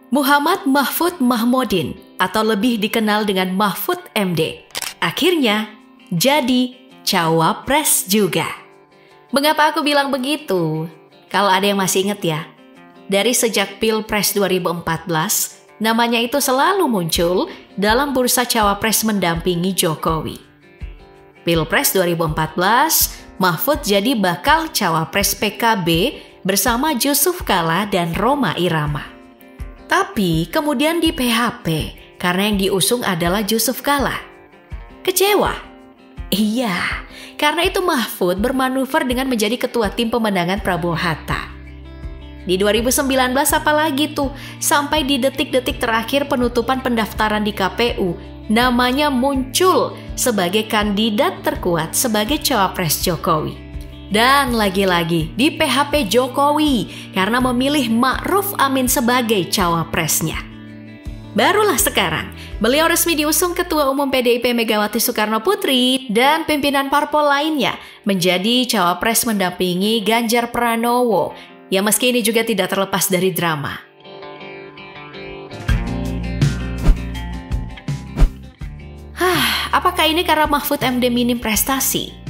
Muhammad Mahfud Mahmudin atau lebih dikenal dengan Mahfud MD akhirnya jadi cawapres juga. Mengapa aku bilang begitu? Kalau ada yang masih ingat ya, dari sejak Pilpres 2014, namanya itu selalu muncul dalam bursa cawapres mendampingi Jokowi. Pilpres 2014, Mahfud jadi bakal cawapres PKB bersama Jusuf Kalla dan Rhoma Irama. Tapi kemudian di PHP karena yang diusung adalah Jusuf Kalla. Kecewa? Iya, karena itu Mahfud bermanuver dengan menjadi ketua tim pemenangan Prabowo Hatta. Di 2019 apalagi tuh, sampai di detik-detik terakhir penutupan pendaftaran di KPU, namanya muncul sebagai kandidat terkuat sebagai cawapres Jokowi. Dan lagi-lagi di PHP Jokowi karena memilih Ma'ruf Amin sebagai cawapresnya. Barulah sekarang, beliau resmi diusung Ketua Umum PDIP Megawati Soekarno Putri dan pimpinan parpol lainnya menjadi cawapres mendampingi Ganjar Pranowo, yang meski ini juga tidak terlepas dari drama. Apakah ini karena Mahfud MD minim prestasi?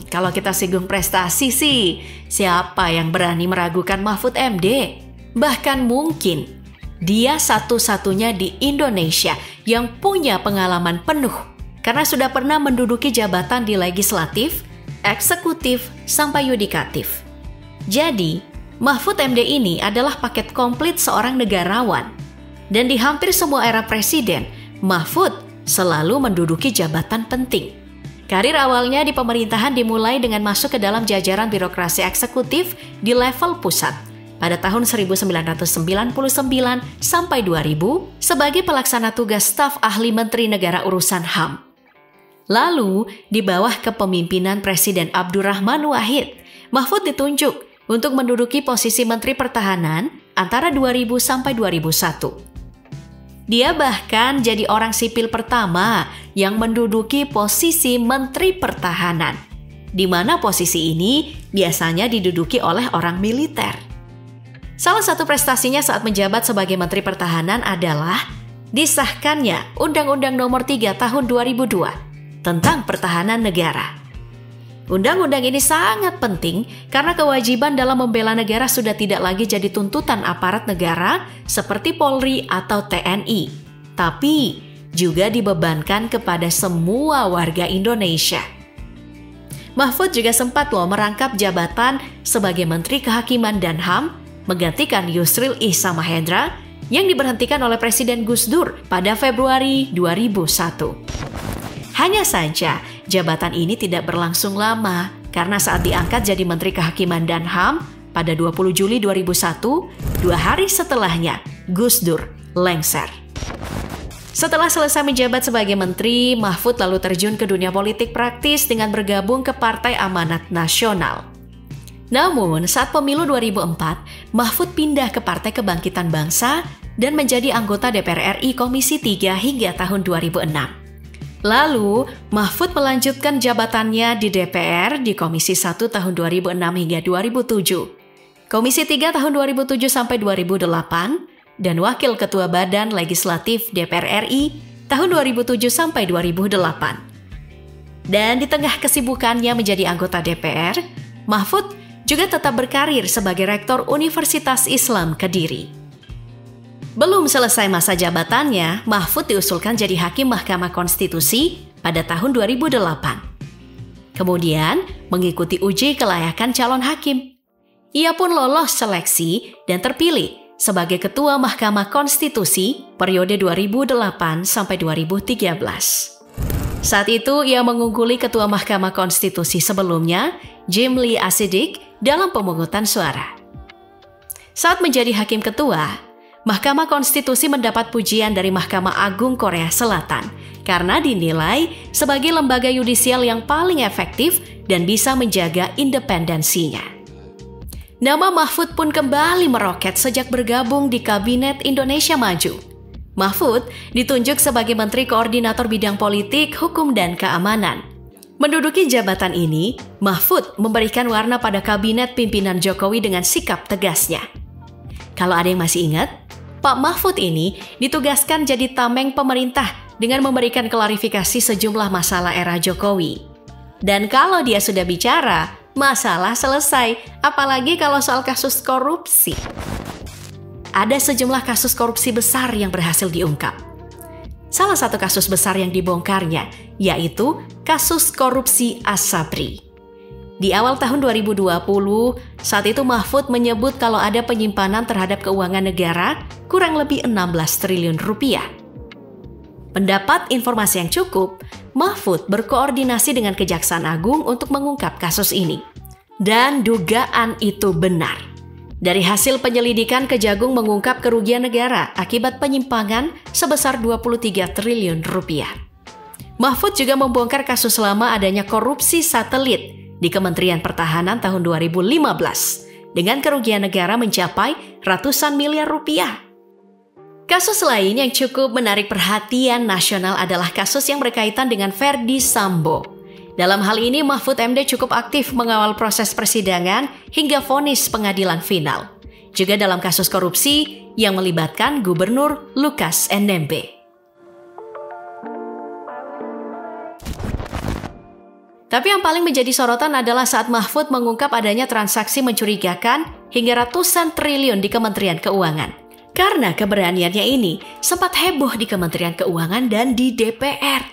Kalau kita singgung prestasi sih, siapa yang berani meragukan Mahfud MD? Bahkan mungkin dia satu-satunya di Indonesia yang punya pengalaman penuh karena sudah pernah menduduki jabatan di legislatif, eksekutif, sampai yudikatif. Jadi, Mahfud MD ini adalah paket komplit seorang negarawan. Dan di hampir semua era presiden, Mahfud selalu menduduki jabatan penting. Karir awalnya di pemerintahan dimulai dengan masuk ke dalam jajaran birokrasi eksekutif di level pusat pada tahun 1999 sampai 2000 sebagai pelaksana tugas staf ahli Menteri Negara Urusan HAM. Lalu, di bawah kepemimpinan Presiden Abdurrahman Wahid, Mahfud ditunjuk untuk menduduki posisi Menteri Pertahanan antara 2000 sampai 2001. Dia bahkan jadi orang sipil pertama yang menduduki posisi Menteri Pertahanan, di mana posisi ini biasanya diduduki oleh orang militer. Salah satu prestasinya saat menjabat sebagai Menteri Pertahanan adalah disahkannya Undang-Undang Nomor 3 Tahun 2002 tentang Pertahanan Negara. Undang-undang ini sangat penting karena kewajiban dalam membela negara sudah tidak lagi jadi tuntutan aparat negara seperti Polri atau TNI, tapi juga dibebankan kepada semua warga Indonesia. Mahfud juga sempat merangkap jabatan sebagai Menteri Kehakiman dan HAM, menggantikan Yusril Ihsa Mahendra yang diberhentikan oleh Presiden Gus Dur pada Februari 2001. Hanya saja, jabatan ini tidak berlangsung lama karena saat diangkat jadi Menteri Kehakiman dan HAM pada 20 Juli 2001, 2 hari setelahnya Gus Dur lengser. Setelah selesai menjabat sebagai menteri, Mahfud lalu terjun ke dunia politik praktis dengan bergabung ke Partai Amanat Nasional. Namun, saat pemilu 2004, Mahfud pindah ke Partai Kebangkitan Bangsa dan menjadi anggota DPR RI Komisi 3 hingga tahun 2006. Lalu, Mahfud melanjutkan jabatannya di DPR di Komisi 1 tahun 2006 hingga 2007, Komisi 3 tahun 2007 sampai 2008, dan Wakil Ketua Badan Legislatif DPR RI tahun 2007 sampai 2008. Dan di tengah kesibukannya menjadi anggota DPR, Mahfud juga tetap berkarir sebagai Rektor Universitas Islam Kediri. Belum selesai masa jabatannya, Mahfud diusulkan jadi Hakim Mahkamah Konstitusi pada tahun 2008. Kemudian, mengikuti uji kelayakan calon hakim. Ia pun lolos seleksi dan terpilih sebagai Ketua Mahkamah Konstitusi periode 2008 sampai 2013. Saat itu, ia mengungguli Ketua Mahkamah Konstitusi sebelumnya, Jimli Asidik, dalam pemungutan suara. Saat menjadi Hakim Ketua, Mahkamah Konstitusi mendapat pujian dari Mahkamah Agung Korea Selatan karena dinilai sebagai lembaga yudisial yang paling efektif dan bisa menjaga independensinya. Nama Mahfud pun kembali meroket sejak bergabung di Kabinet Indonesia Maju. Mahfud ditunjuk sebagai Menteri Koordinator Bidang Politik, Hukum, dan Keamanan. Menduduki jabatan ini, Mahfud memberikan warna pada kabinet pimpinan Jokowi dengan sikap tegasnya. Kalau ada yang masih ingat, Pak Mahfud ini ditugaskan jadi tameng pemerintah dengan memberikan klarifikasi sejumlah masalah era Jokowi. Dan kalau dia sudah bicara, masalah selesai, apalagi kalau soal kasus korupsi. Ada sejumlah kasus korupsi besar yang berhasil diungkap. Salah satu kasus besar yang dibongkarnya yaitu kasus korupsi Asabri. Di awal tahun 2020, saat itu Mahfud menyebut kalau ada penyimpanan terhadap keuangan negara kurang lebih 16 triliun rupiah. Mendapat informasi yang cukup, Mahfud berkoordinasi dengan Kejaksaan Agung untuk mengungkap kasus ini. Dan dugaan itu benar. Dari hasil penyelidikan, Kejagung mengungkap kerugian negara akibat penyimpangan sebesar 23 triliun rupiah. Mahfud juga membongkar kasus lama adanya korupsi satelit di Kementerian Pertahanan tahun 2015 dengan kerugian negara mencapai ratusan miliar rupiah. Kasus lain yang cukup menarik perhatian nasional adalah kasus yang berkaitan dengan Verdi Sambo. Dalam hal ini Mahfud MD cukup aktif mengawal proses persidangan hingga vonis pengadilan final. Juga dalam kasus korupsi yang melibatkan Gubernur Lukas NMB. Tapi yang paling menjadi sorotan adalah saat Mahfud mengungkap adanya transaksi mencurigakan hingga ratusan triliun di Kementerian Keuangan. Karena keberaniannya ini sempat heboh di Kementerian Keuangan dan di DPR.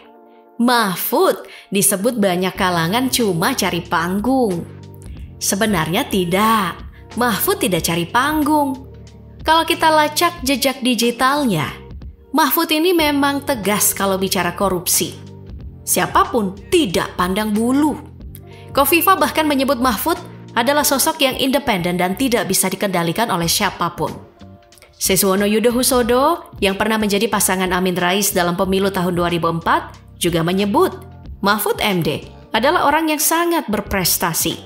Mahfud disebut banyak kalangan cuma cari panggung. Sebenarnya tidak, Mahfud tidak cari panggung. Kalau kita lacak jejak digitalnya, Mahfud ini memang tegas kalau bicara korupsi. Siapapun tidak pandang bulu. Kofifa bahkan menyebut Mahfud adalah sosok yang independen dan tidak bisa dikendalikan oleh siapapun. Siswono Yudhohusodo yang pernah menjadi pasangan Amin Rais dalam pemilu tahun 2004 juga menyebut Mahfud MD adalah orang yang sangat berprestasi.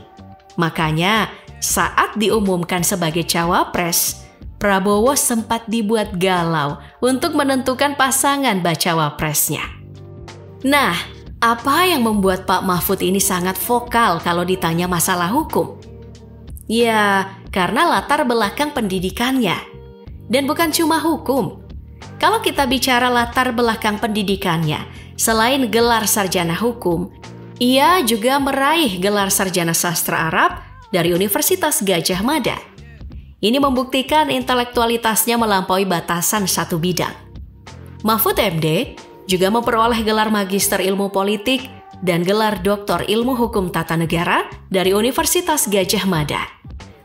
Makanya saat diumumkan sebagai cawapres, Prabowo sempat dibuat galau untuk menentukan pasangan bacawapresnya. Nah, apa yang membuat Pak Mahfud ini sangat vokal kalau ditanya masalah hukum? Ya, karena latar belakang pendidikannya. Dan bukan cuma hukum. Kalau kita bicara latar belakang pendidikannya, selain gelar sarjana hukum, ia juga meraih gelar sarjana sastra Arab dari Universitas Gadjah Mada. Ini membuktikan intelektualitasnya melampaui batasan satu bidang. Mahfud MD juga memperoleh gelar Magister Ilmu Politik dan gelar Doktor Ilmu Hukum Tata Negara dari Universitas Gadjah Mada,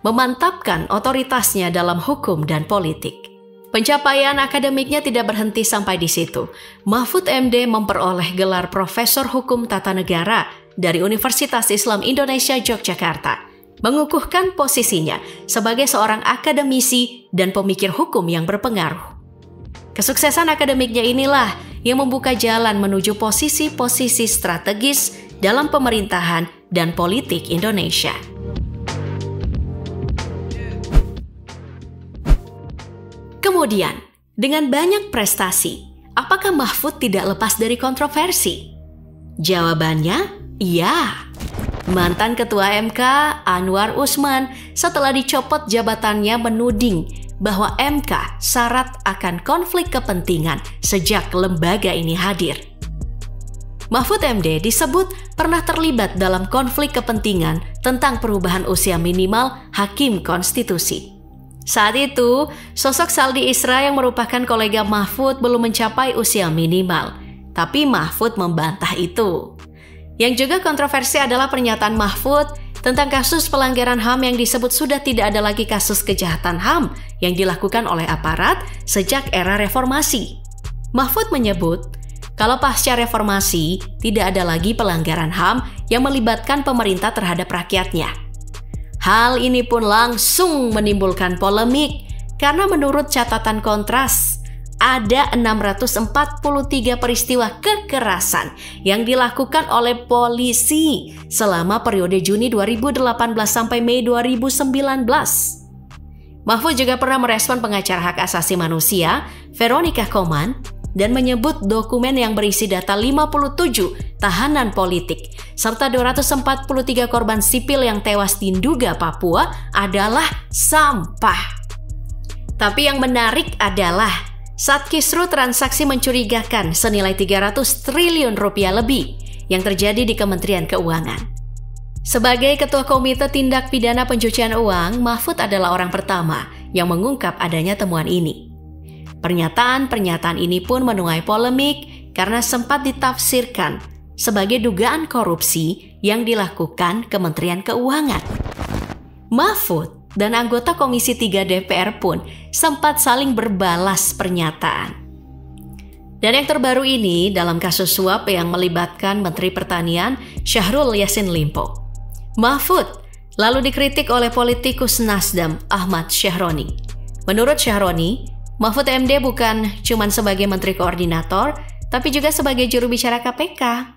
memantapkan otoritasnya dalam hukum dan politik. Pencapaian akademiknya tidak berhenti sampai di situ. Mahfud MD memperoleh gelar Profesor Hukum Tata Negara dari Universitas Islam Indonesia Yogyakarta, mengukuhkan posisinya sebagai seorang akademisi dan pemikir hukum yang berpengaruh. Kesuksesan akademiknya inilah yang membuka jalan menuju posisi-posisi strategis dalam pemerintahan dan politik Indonesia. Kemudian, dengan banyak prestasi, apakah Mahfud tidak lepas dari kontroversi? Jawabannya, iya. Mantan Ketua MK Anwar Usman setelah dicopot jabatannya menuding bahwa MK syarat akan konflik kepentingan sejak lembaga ini hadir. Mahfud MD disebut pernah terlibat dalam konflik kepentingan tentang perubahan usia minimal hakim konstitusi. Saat itu, sosok Saldi Isra yang merupakan kolega Mahfud belum mencapai usia minimal, tapi Mahfud membantah itu. Yang juga kontroversi adalah pernyataan Mahfud tentang kasus pelanggaran HAM yang disebut sudah tidak ada lagi kasus kejahatan HAM yang dilakukan oleh aparat sejak era reformasi. Mahfud menyebut, kalau pasca reformasi tidak ada lagi pelanggaran HAM yang melibatkan pemerintah terhadap rakyatnya. Hal ini pun langsung menimbulkan polemik karena menurut catatan Kontras, ada 643 peristiwa kekerasan yang dilakukan oleh polisi selama periode Juni 2018 sampai Mei 2019. Mahfud juga pernah merespon pengacara hak asasi manusia, Veronica Koman, dan menyebut dokumen yang berisi data 57 tahanan politik serta 243 korban sipil yang tewas di Nduga, Papua adalah sampah. Tapi yang menarik adalah saat kisru transaksi mencurigakan senilai 300 triliun rupiah lebih yang terjadi di Kementerian Keuangan. Sebagai Ketua Komite Tindak Pidana Pencucian Uang, Mahfud adalah orang pertama yang mengungkap adanya temuan ini. Pernyataan-pernyataan ini pun menuai polemik karena sempat ditafsirkan sebagai dugaan korupsi yang dilakukan Kementerian Keuangan. Mahfud dan anggota Komisi 3 DPR pun sempat saling berbalas pernyataan. Dan yang terbaru ini dalam kasus suap yang melibatkan Menteri Pertanian Syahrul Yassin Limpo. Mahfud lalu dikritik oleh politikus Nasdem Ahmad Syahroni. Menurut Syahroni, Mahfud MD bukan cuma sebagai Menteri Koordinator, tapi juga sebagai juru bicara KPK.